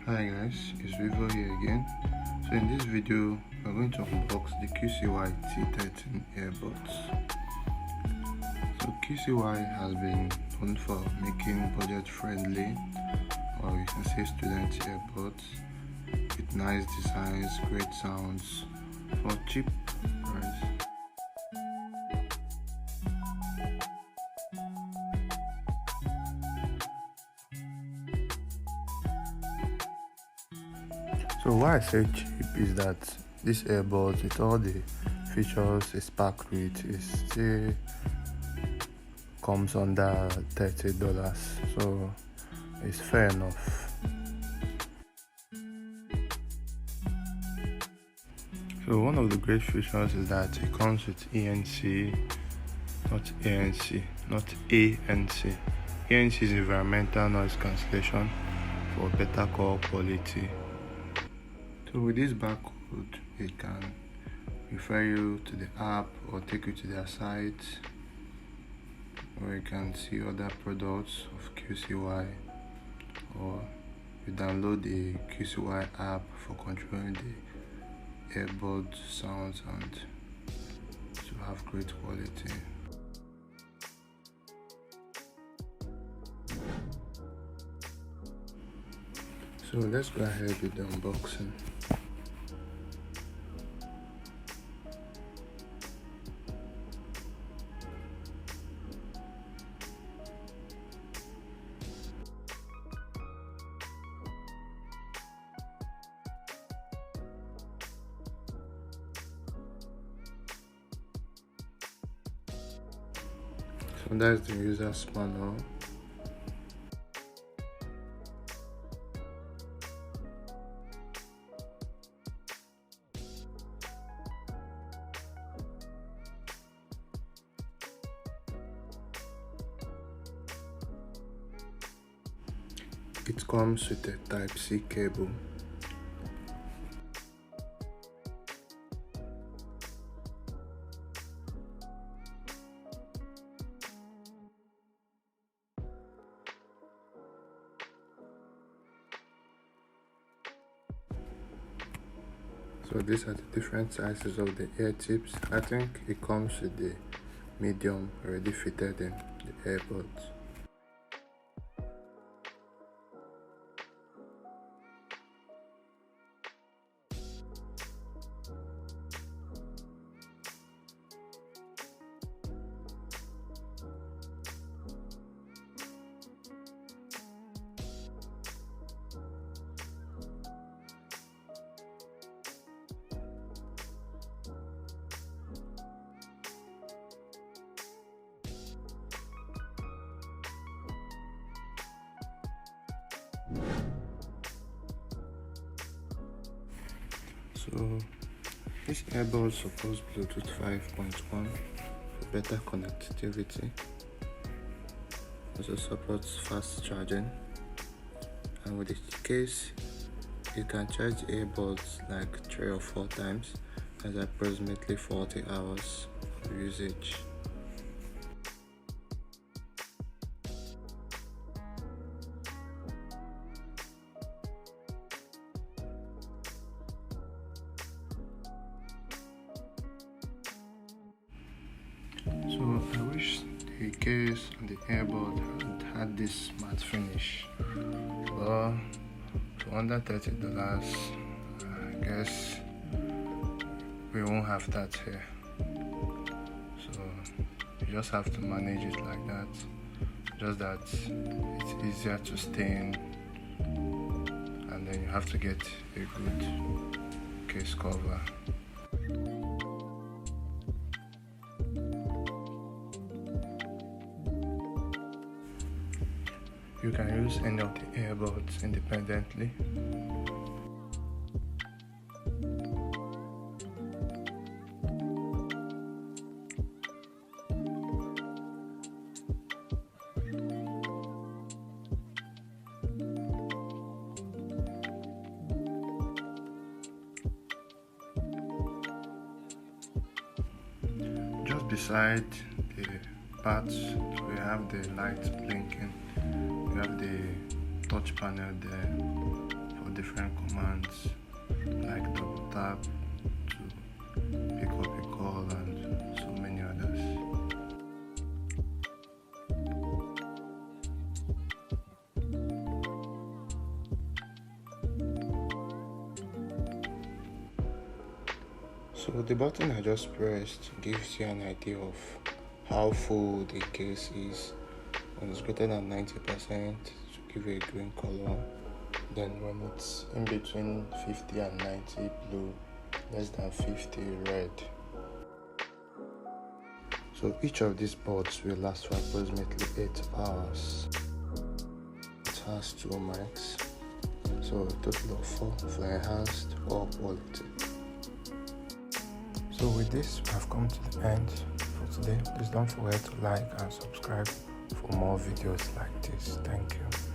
Hi guys, it's Vivo here again. So in this video, we're going to unbox the Qcy T13 earbuds. So Qcy has been known for making budget-friendly, or you can say student earbuds, with nice designs, great sounds, for cheap price. So why I say cheap is that this earbuds, with all the features it's packed with, it still comes under $30, so it's fair enough. So one of the great features is that it comes with ANC, not ANC, not ANC. ANC is environmental noise cancellation for better call quality. So with this barcode, it can refer you to the app or take you to their site, or you can see other products of Qcy, or you download the Qcy app for controlling the earbud sounds and to have great quality. So let's go ahead with the unboxing. So that's the user's manual. It comes with a Type-C cable. So these are the different sizes of the ear tips. I think it comes with the medium already fitted in the earbuds. So this earbud supports Bluetooth 5.1 for better connectivity. Also supports fast charging, and with the case you can charge earbuds like 3 or 4 times. That's approximately 40 hours of usage. So I wish the case and the earbud had this matte finish, but for under $30, I guess we won't have that here. So you just have to manage it like that. Just that it's easier to stain, and then you have to get a good case cover. You can use any of the earbuds independently. Just beside the parts, we have the lights blinking. We have the touch panel there for different commands like double tap to pick up a call and so many others. So the button I just pressed gives you an idea of how full the case is. When it's greater than 90%, to give you a green color. Then when it's in between 50 and 90, blue, less than 50, red. So each of these boards will last for approximately 8 hours. It has 2 mics, so a total of 4 for enhanced or quality. So with this, we have come to the end for today. Please don't forget to like and subscribe for more videos like this. Thank you.